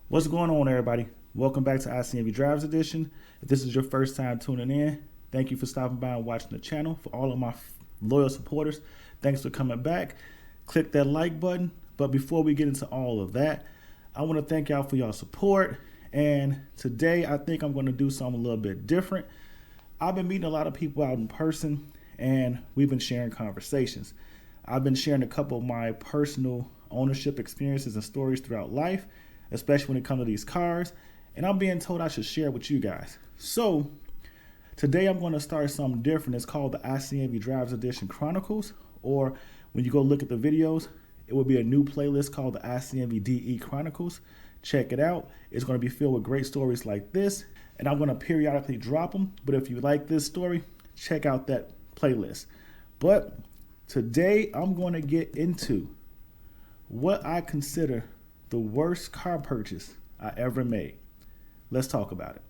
What's going on, everybody? Welcome back to ICNV Drives Edition. If this is your first time tuning in, thank you for stopping by and watching the channel. For all of my loyal supporters, thanks for coming back. Click that like button. But before we get into all of that, I want to thank y'all for your support. And today, I think I'm going to do something a little bit different. I've been meeting a lot of people out in person, and we've been sharing conversations. I've been sharing a couple of my personal ownership experiences and stories throughout life, especially when it comes to these cars, and I'm being told I should share with you guys. So today I'm going to start something different. It's called the ICNV Drives Edition Chronicles, or when you go look at the videos, it will be a new playlist called the ICNVDE Chronicles. Check it out. It's going to be filled with great stories like this, and I'm going to periodically drop them. But if you like this story, check out that playlist. But today I'm going to get into what I consider the worst car purchase I ever made. Let's talk about it.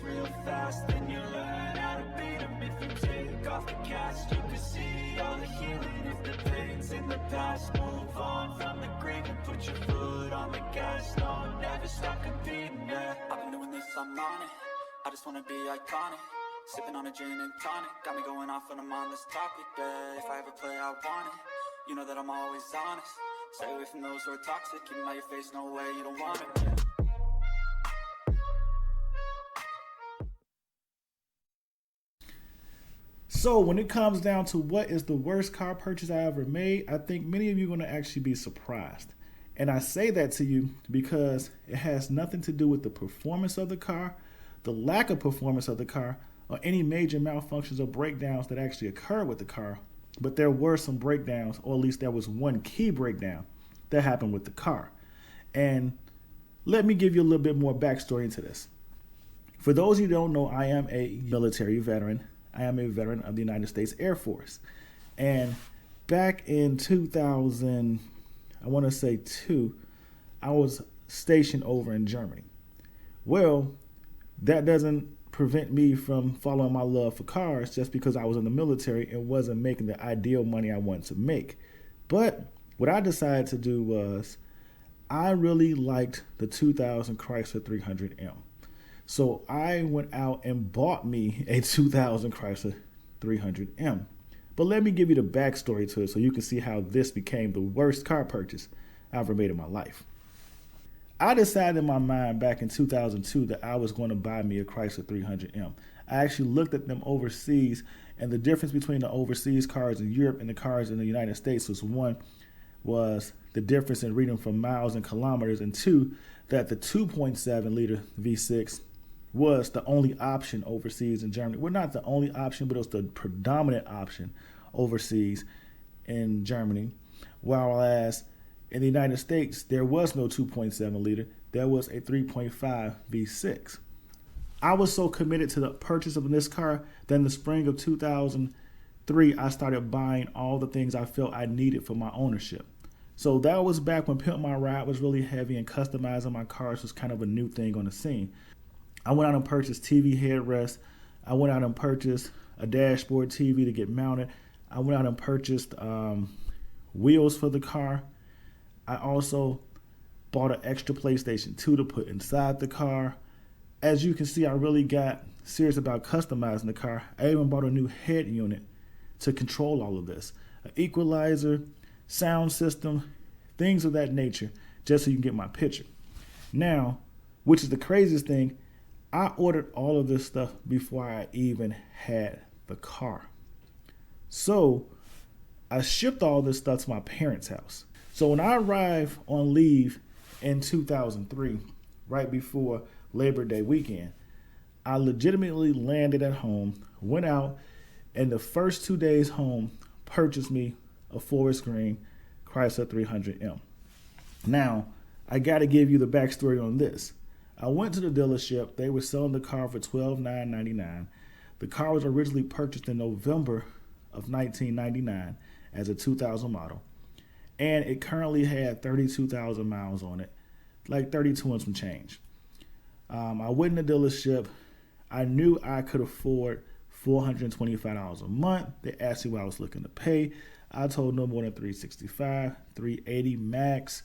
Real fast, then you learn how to beat them. If you take off the cast, you can see all the healing. If the pain's in the past, move on from the grave and put your foot on the gas. No, never stop competing, yeah. I've been doing this, I'm on it. I just wanna be iconic. Sipping on a gin and tonic, got me going off when I'm on this topic, yeah. If I ever play, I want it. You know that I'm always honest. Stay away from those who are toxic. Keep them out your face, no way, you don't want it, yeah. So when it comes down to what is the worst car purchase I ever made, I think many of you are going to actually be surprised. And I say that to you because it has nothing to do with the performance of the car, the lack of performance of the car, or any major malfunctions or breakdowns that actually occurred with the car. But there were some breakdowns, or at least there was one key breakdown that happened with the car. And let me give you a little bit more backstory into this. For those of you who don't know, I am a military veteran. I am a veteran of the United States Air Force. And back in 2000, I want to say I was stationed over in Germany. Well, that doesn't prevent me from following my love for cars just because I was in the military and wasn't making the ideal money I wanted to make. But what I decided to do was I really liked the 2000 Chrysler 300M. So I went out and bought me a 2000 Chrysler 300M. But let me give you the backstory to it so you can see how this became the worst car purchase I ever made in my life. I decided in my mind back in 2002 that I was going to buy me a Chrysler 300M. I actually looked at them overseas, and the difference between the overseas cars in Europe and the cars in the United States was the difference in reading from miles and kilometers, and two, that the 2.7 liter V6 was the only option overseas in Germany. Well, not the only option, but it was the predominant option overseas in Germany. Whereas in the United States, there was no 2.7 liter. There was a 3.5 V6. I was so committed to the purchase of this car that in the spring of 2003, I started buying all the things I felt I needed for my ownership. So that was back when Pimp My Ride was really heavy and customizing my cars was kind of a new thing on the scene. I went out and purchased TV headrests. I went out and purchased a dashboard TV to get mounted. I went out and purchased wheels for the car. I also bought an extra PlayStation 2 to put inside the car. As you can see, I really got serious about customizing the car. I even bought a new head unit to control all of this. An equalizer, sound system, things of that nature, just so you can get my picture. Now, which is the craziest thing, I ordered all of this stuff before I even had the car. So I shipped all this stuff to my parents' house. So when I arrived on leave in 2003, right before Labor Day weekend, I legitimately landed at home, went out, and the first 2 days home purchased me a forest green Chrysler 300M. Now, I got to give you the backstory on this. I went to the dealership. They were selling the car for $12,999. The car was originally purchased in November of 1999 as a 2000 model, and it currently had 32,000 miles on it, like 32 and some change. I went in the dealership. I knew I could afford $425 a month. They asked me what I was looking to pay. I told no more than $365, $380 max.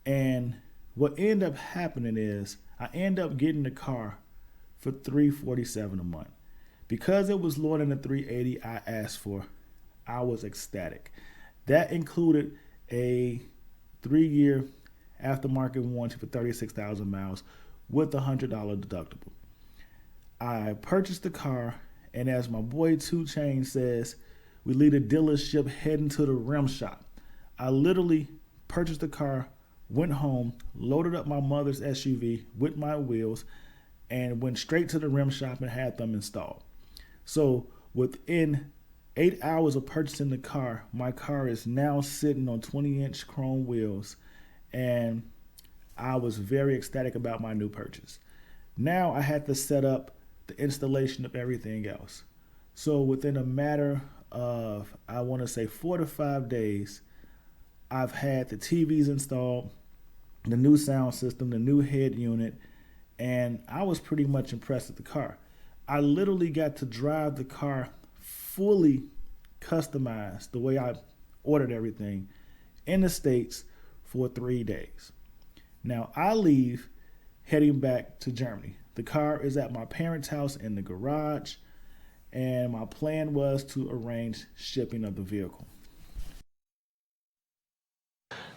And what ended up happening is I ended up getting the car for $347 a month. Because it was lower than the $380 I asked for, I was ecstatic. That included a 3-year aftermarket warranty for 36,000 miles with a $100 deductible. I purchased the car, and as my boy 2 Chainz says, we leave the dealership heading to the rim shop. I literally purchased the car, went home, loaded up my mother's SUV with my wheels, and went straight to the rim shop and had them installed. So within 8 hours of purchasing the car, my car is now sitting on 20-inch chrome wheels, and I was very ecstatic about my new purchase. Now I had to set up the installation of everything else. So within a matter of, I want to say 4 to 5 days, I've had the TVs installed, the new sound system, the new head unit, and I was pretty much impressed with the car. I literally got to drive the car fully customized the way I ordered everything in the States for 3 days. Now I leave heading back to Germany. The car is at my parents' house in the garage, and my plan was to arrange shipping of the vehicle.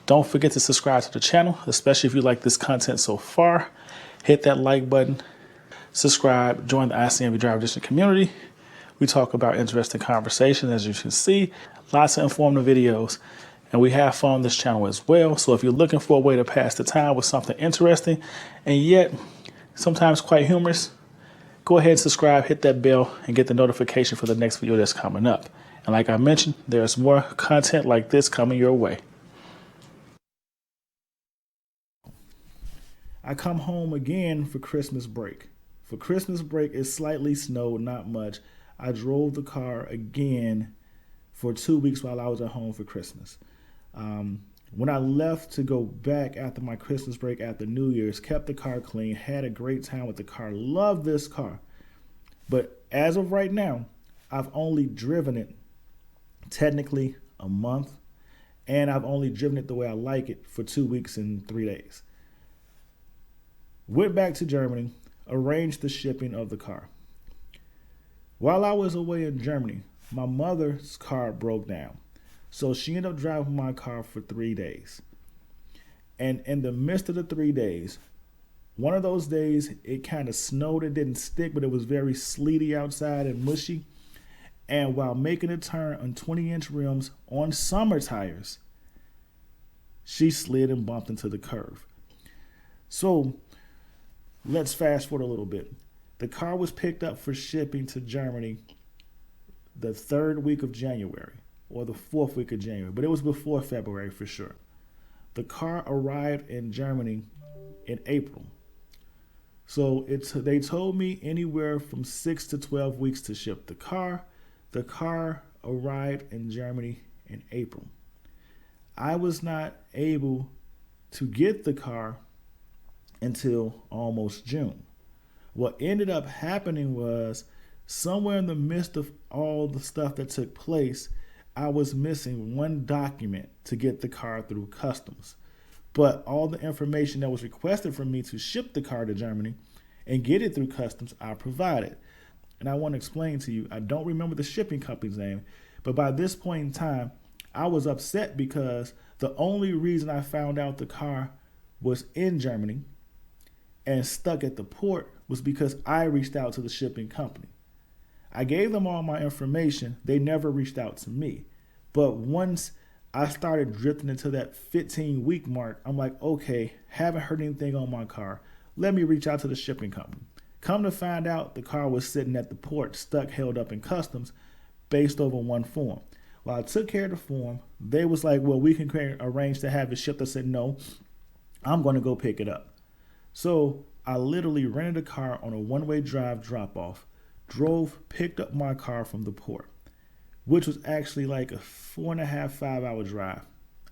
Don't forget to subscribe to the channel, especially if you like this content so far. Hit that like button, subscribe, join the ICNV Driver Edition community. We talk about interesting conversations, as you can see, lots of informative videos, and we have fun on this channel as well. So if you're looking for a way to pass the time with something interesting and yet sometimes quite humorous, go ahead and subscribe, hit that bell, and get the notification for the next video that's coming up. And like I mentioned, there's more content like this coming your way. I come home again for Christmas break. For Christmas break, it slightly snowed, not much. I drove the car again for 2 weeks while I was at home for Christmas. When I left to go back after my Christmas break after New Year's, kept the car clean, had a great time with the car, love this car. But as of right now, I've only driven it technically a month, and I've only driven it the way I like it for 2 weeks and 3 days. Went back to Germany, arranged the shipping of the car. While I was away in Germany, my mother's car broke down. So she ended up driving my car for 3 days. And in the midst of the 3 days, one of those days, it kind of snowed. It didn't stick, but it was very sleety outside and mushy. And while making a turn on 20-inch rims on summer tires, she slid and bumped into the curb. So let's fast forward a little bit. The car was picked up for shipping to Germany the 3rd week of January, or the 4th week of January, but it was before February for sure. The car arrived in Germany in April. So they told me anywhere from 6 to 12 weeks to ship the car. The car arrived in Germany in April. I was not able to get the car until almost June. What ended up happening was, somewhere in the midst of all the stuff that took place, I was missing one document to get the car through customs. But all the information that was requested from me to ship the car to Germany and get it through customs, I provided. And I want to explain to you, I don't remember the shipping company's name, but by this point in time, I was upset because the only reason I found out the car was in Germany and stuck at the port was because I reached out to the shipping company. I gave them all my information. They never reached out to me. But once I started drifting into that 15-week mark, I'm like, okay, haven't heard anything on my car. Let me reach out to the shipping company. Come to find out, the car was sitting at the port, stuck, held up in customs, based over one form. While I took care of the form, they was like, well, we can arrange to have it shipped. I said, no, I'm going to go pick it up. So I literally rented a car on a one-way drive drop-off, drove, picked up my car from the port, which was actually like a 4.5, 5-hour drive.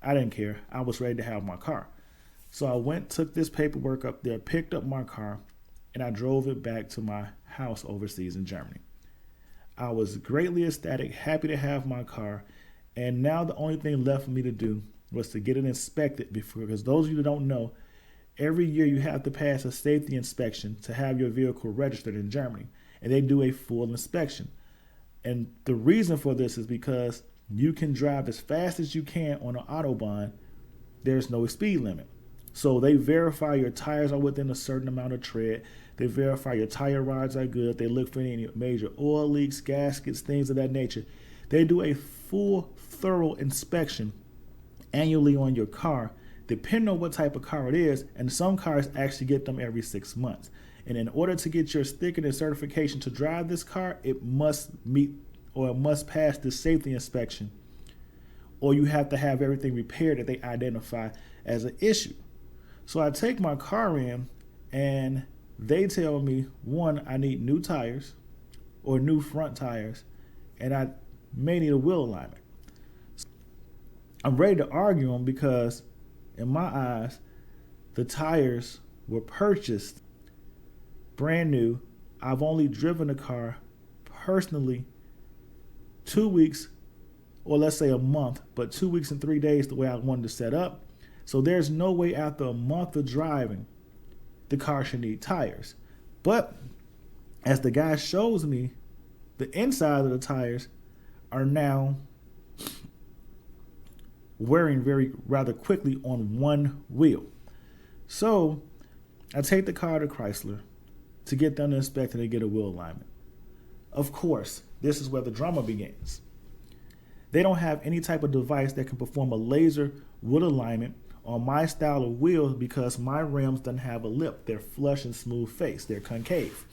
I didn't care. I was ready to have my car. So I went, took this paperwork up there, picked up my car, and I drove it back to my house overseas in Germany. I was greatly ecstatic, happy to have my car, and now the only thing left for me to do was to get it inspected before, because those of you that don't know, every year you have to pass a safety inspection to have your vehicle registered in Germany, and they do a full inspection. And the reason for this is because you can drive as fast as you can on an Autobahn. There's no speed limit. So they verify your tires are within a certain amount of tread. They verify your tire rods are good. They look for any major oil leaks, gaskets, things of that nature. They do a full, thorough inspection annually on your car, depending on what type of car it is. And some cars actually get them every 6 months. And in order to get your sticker and certification to drive this car, it must meet or it must pass the safety inspection, or you have to have everything repaired that they identify as an issue. So I take my car in and they tell me, one, I need new tires or new front tires, and I may need a wheel alignment. I'm ready to argue them because in my eyes, the tires were purchased brand new. I've only driven the car personally 2 weeks, or let's say a month, but 2 weeks and 3 days the way I wanted to set up. So there's no way after a month of driving, the car should need tires. But as the guy shows me, the inside of the tires are now wearing rather quickly on one wheel. So I take the car to Chrysler to get them to inspect and to get a wheel alignment. Of course, this is where the drama begins. They don't have any type of device that can perform a laser wheel alignment on my style of wheel because my rims don't have a lip. They're flush and smooth face. They're concave.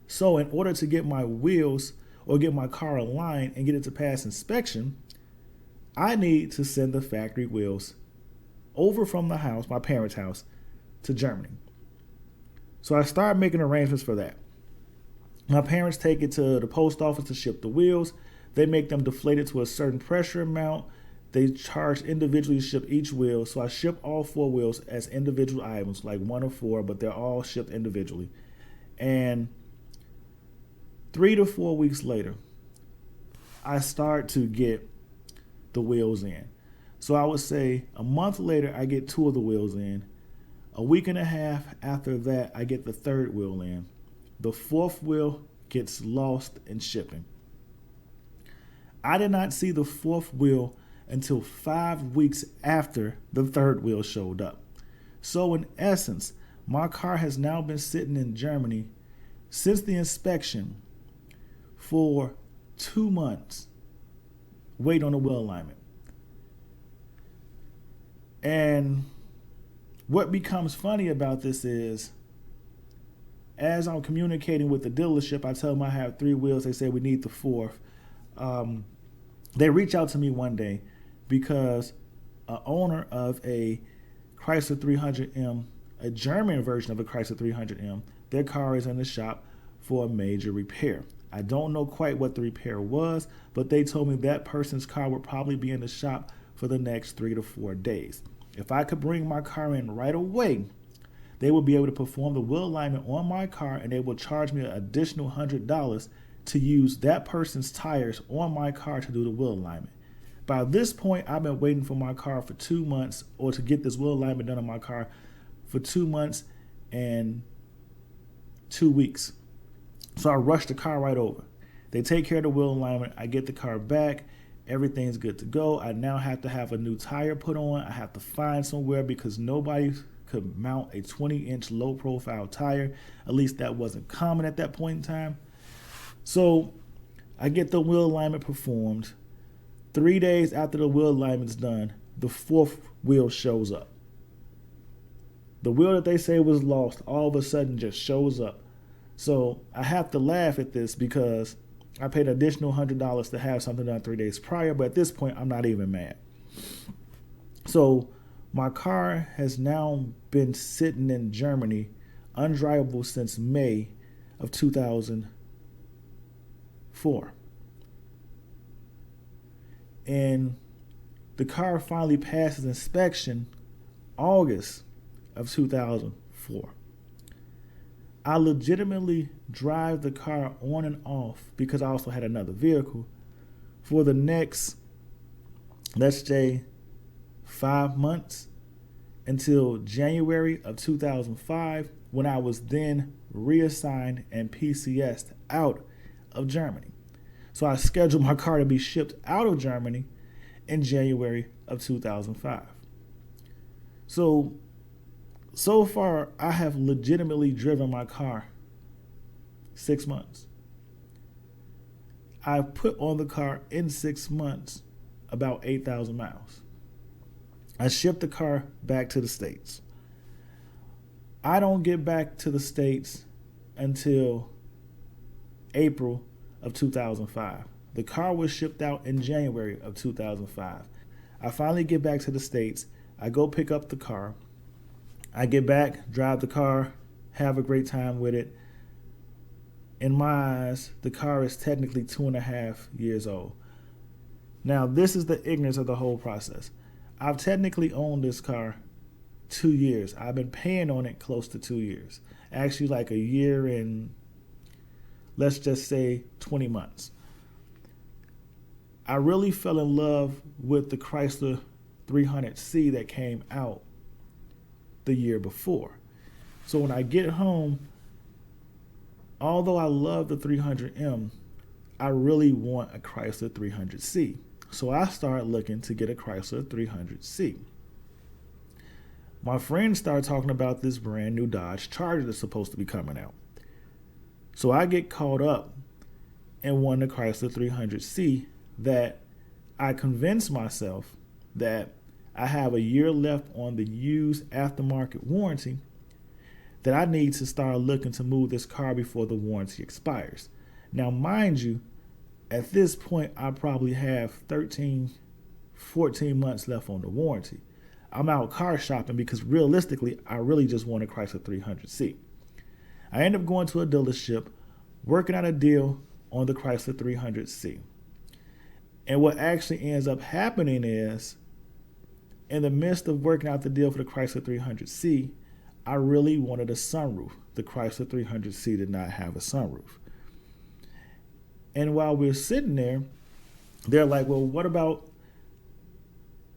So in order to get my wheels or get my car aligned and get it to pass inspection, I need to send the factory wheels over from the house, my parents' house, to Germany. So I start making arrangements for that. My parents take it to the post office to ship the wheels. They make them deflated to a certain pressure amount. They charge individually to ship each wheel. So I ship all 4 wheels as individual items, like 1 or 4, but they're all shipped individually. And 3 to 4 weeks later, I start to get the wheels in. So I would say a month later, I get 2 of the wheels in. A week and a half after that, I get the 3rd wheel in. The 4th wheel gets lost in shipping. I did not see the 4th wheel until 5 weeks after the 3rd wheel showed up. So in essence, my car has now been sitting in Germany since the inspection for 2 months, waiting on a wheel alignment. And what becomes funny about this is, as I'm communicating with the dealership, I tell them I have 3 wheels. They say we need the 4th. They reach out to me one day because an owner of a Chrysler 300M, a German version of a Chrysler 300M, their car is in the shop for a major repair. I don't know quite what the repair was, but they told me that person's car would probably be in the shop for the next 3 to 4 days. If I could bring my car in right away, they will be able to perform the wheel alignment on my car, and they will charge me an additional $100 to use that person's tires on my car to do the wheel alignment. By this point, I've been waiting for my car for 2 months, or to get this wheel alignment done on my car for 2 months and 2 weeks. So I rushed the car right over. They take care of the wheel alignment. I get the car back. Everything's good to go. I now have to have a new tire put on. I have to find somewhere because nobody could mount a 20-inch low-profile tire. At least that wasn't common at that point in time. So I get the wheel alignment performed. 3 days after the wheel alignment's done, the 4th wheel shows up. The wheel that they say was lost all of a sudden just shows up. So I have to laugh at this because I paid an additional $100 to have something done 3 days prior, but at this point, I'm not even mad. So my car has now been sitting in Germany, undrivable since May of 2004. And the car finally passes inspection August of 2004. I legitimately drive the car on and off because I also had another vehicle for the next, let's say, 5 months until January of 2005, when I was then reassigned and PCS'd out of Germany. So I scheduled my car to be shipped out of Germany in January of 2005. So far, I have legitimately driven my car 6 months. I've put on the car in 6 months about 8,000 miles. I shipped the car back to the States. I don't get back to the States until April of 2005. The car was shipped out in January of 2005. I finally get back to the States. I go pick up the car. I get back, drive the car, have a great time with it. In my eyes, the car is technically 2.5 years old. Now, this is the ignorance of the whole process. I've technically owned this car 2 years. I've been paying on it close to 2 years. Actually, like a year and let's just say 20 months. I really fell in love with the Chrysler 300C that came out the year before. So when I get home, although I love the 300M, I really want a Chrysler 300C. So I started looking to get a Chrysler 300C. My friends started talking about this brand new Dodge Charger that's supposed to be coming out. So I get caught up in one of the Chrysler 300C that I convinced myself that I have a year left on the used aftermarket warranty, that I need to start looking to move this car before the warranty expires. Now, mind you, at this point, I probably have 13, 14 months left on the warranty. I'm out car shopping because realistically, I really just want a Chrysler 300C. I end up going to a dealership, working out a deal on the Chrysler 300C. And what actually ends up happening is, in the midst of working out the deal for the Chrysler 300C, I really wanted a sunroof. The Chrysler 300C did not have a sunroof. And while we're sitting there, they're like, well, what about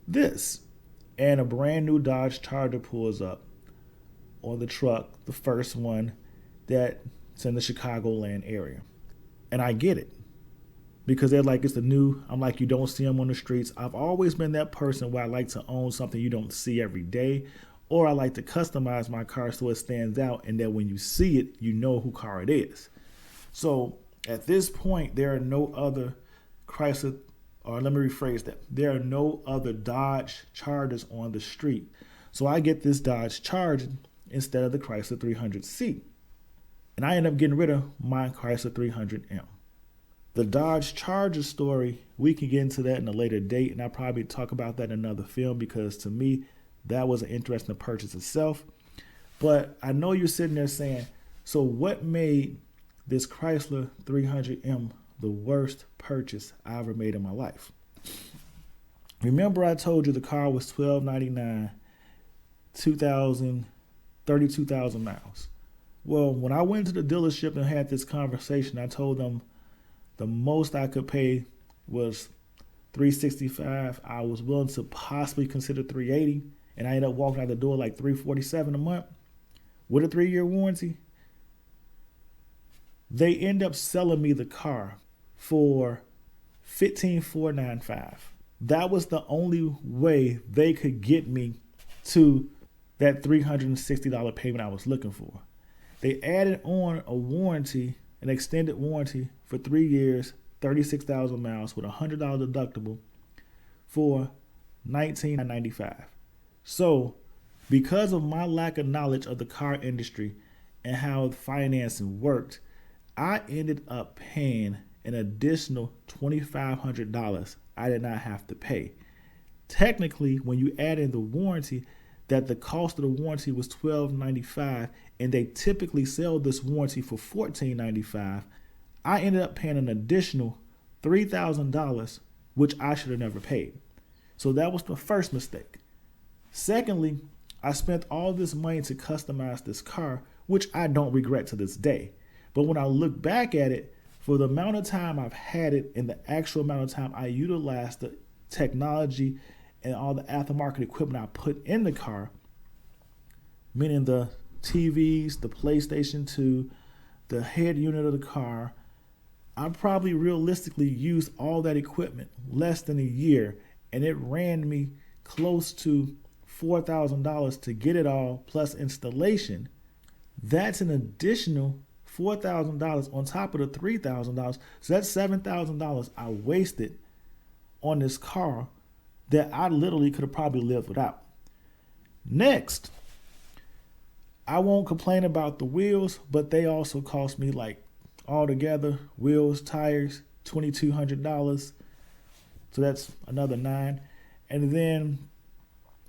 this? And a brand new Dodge Charger pulls up on the truck, the first one that's in the Chicagoland area. And I get it. Because they're like, it's the new. I'm like, you don't see them on the streets. I've always been that person where I like to own something you don't see every day. Or I like to customize my car so it stands out and that when you see it, you know who car it is. So at this point, there are no other Chrysler, or let me rephrase that. There are no other Dodge Chargers on the street. So I get this Dodge Charger instead of the Chrysler 300C. And I end up getting rid of my Chrysler 300M. The Dodge Charger story, we can get into that in a later date, and I'll probably talk about that in another film because to me, that was an interesting purchase itself. But I know you're sitting there saying, so what made this Chrysler 300M the worst purchase I ever made in my life? Remember I told you the car was $1,299, 32,000 miles. Well, when I went to the dealership and had this conversation, I told them the most I could pay was $365. I was willing to possibly consider $380, and I ended up walking out the door like $347 a month with a 3-year warranty. They end up selling me the car for $15,495. That was the only way they could get me to that $360 payment I was looking for. They added on a warranty, an extended warranty for 3 years, 36,000 miles with a $100 deductible for $1,995. So because of my lack of knowledge of the car industry and how financing worked, I ended up paying an additional $2,500 I did not have to pay. Technically, when you add in the warranty, that the cost of the warranty was $1,295, and they typically sell this warranty for $1,495. I ended up paying an additional $3,000, which I should have never paid. So that was the first mistake. Secondly, I spent all this money to customize this car which I don't regret to this day. But when I look back at it, for the amount of time I've had it and the actual amount of time I utilized the technology and all the aftermarket equipment I put in the car, meaning the TVs, the PlayStation 2, the head unit of the car, I probably realistically used all that equipment less than a year, and it ran me close to $4,000 to get it all plus installation. That's an additional $4,000 on top of the $3,000. So that's $7,000 I wasted on this car that I literally could have probably lived without. Next, I won't complain about the wheels, but they also cost me like altogether, wheels, tires, $2,200. So that's another $9,000. And then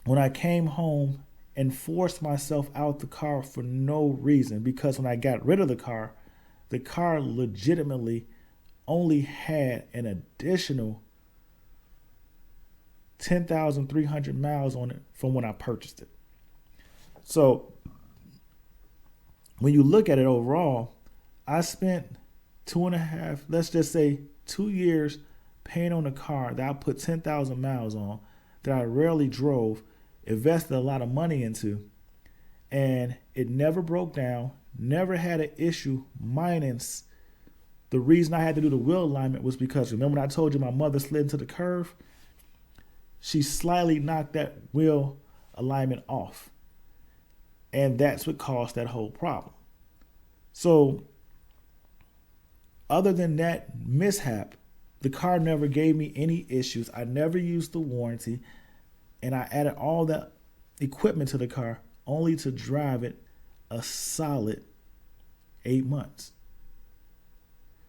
when I came home and forced myself out the car for no reason, because when I got rid of the car legitimately only had an additional 10,300 miles on it from when I purchased it. So when you look at it overall, I spent 2.5, let's just say 2 years paying on a car that I put 10,000 miles on, that I rarely drove, invested a lot of money into, and it never broke down, never had an issue, minus the reason I had to do the wheel alignment was because, remember when I told you my mother slid into the curve? She slightly knocked that wheel alignment off. And that's what caused that whole problem. So other than that mishap, the car never gave me any issues. I never used the warranty. And I added all that equipment to the car only to drive it a solid 8 months.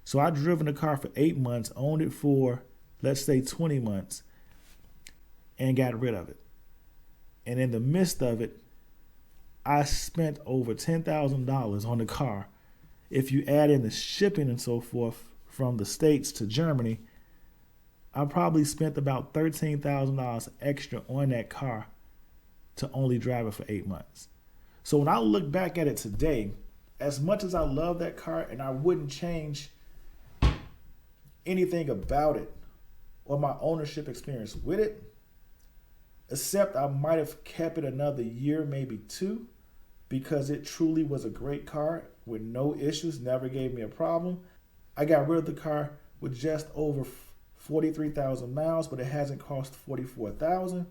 So I'd driven the car for 8 months, owned it for, let's say, 20 months, and got rid of it. And in the midst of it, I spent over $10,000 on the car. If you add in the shipping and so forth from the States to Germany, I probably spent about $13,000 extra on that car to only drive it for 8 months. So when I look back at it today, as much as I love that car and I wouldn't change anything about it or my ownership experience with it, except I might have kept it another year, maybe 2, because it truly was a great car with no issues, never gave me a problem. I got rid of the car with just over 43,000 miles, but it hasn't cost 44,000.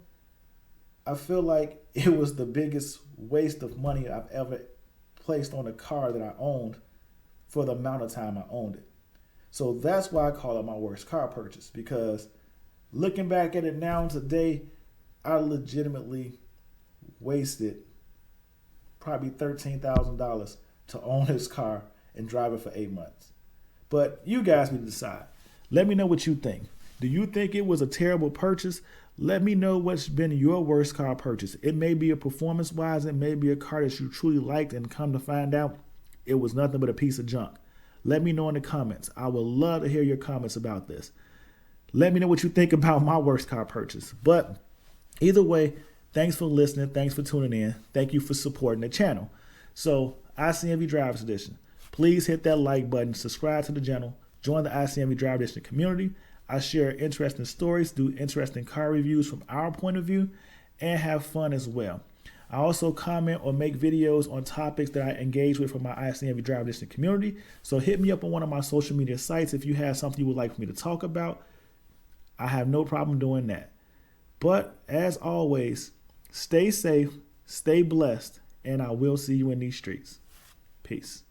I feel like it was the biggest waste of money I've ever placed on a car that I owned for the amount of time I owned it. So that's why I call it my worst car purchase, because looking back at it now today, I legitimately wasted probably $13,000 to own this car and drive it for 8 months. But you guys need to decide. Let me know what you think. Do you think it was a terrible purchase? Let me know what's been your worst car purchase. It may be a performance-wise, it may be a car that you truly liked, and come to find out it was nothing but a piece of junk. Let me know in the comments. I would love to hear your comments about this. Let me know what you think about my worst car purchase. But either way, thanks for listening. Thanks for tuning in. Thank you for supporting the channel. So, ICNV Drivers Edition. Please hit that like button, subscribe to the channel, join the ICNV Drivers Edition community. I share interesting stories, do interesting car reviews from our point of view, and have fun as well. I also comment or make videos on topics that I engage with from my ICNV Drivers Edition community. So hit me up on one of my social media sites if you have something you would like for me to talk about. I have no problem doing that. But as always, stay safe, stay blessed, and I will see you in these streets. Peace.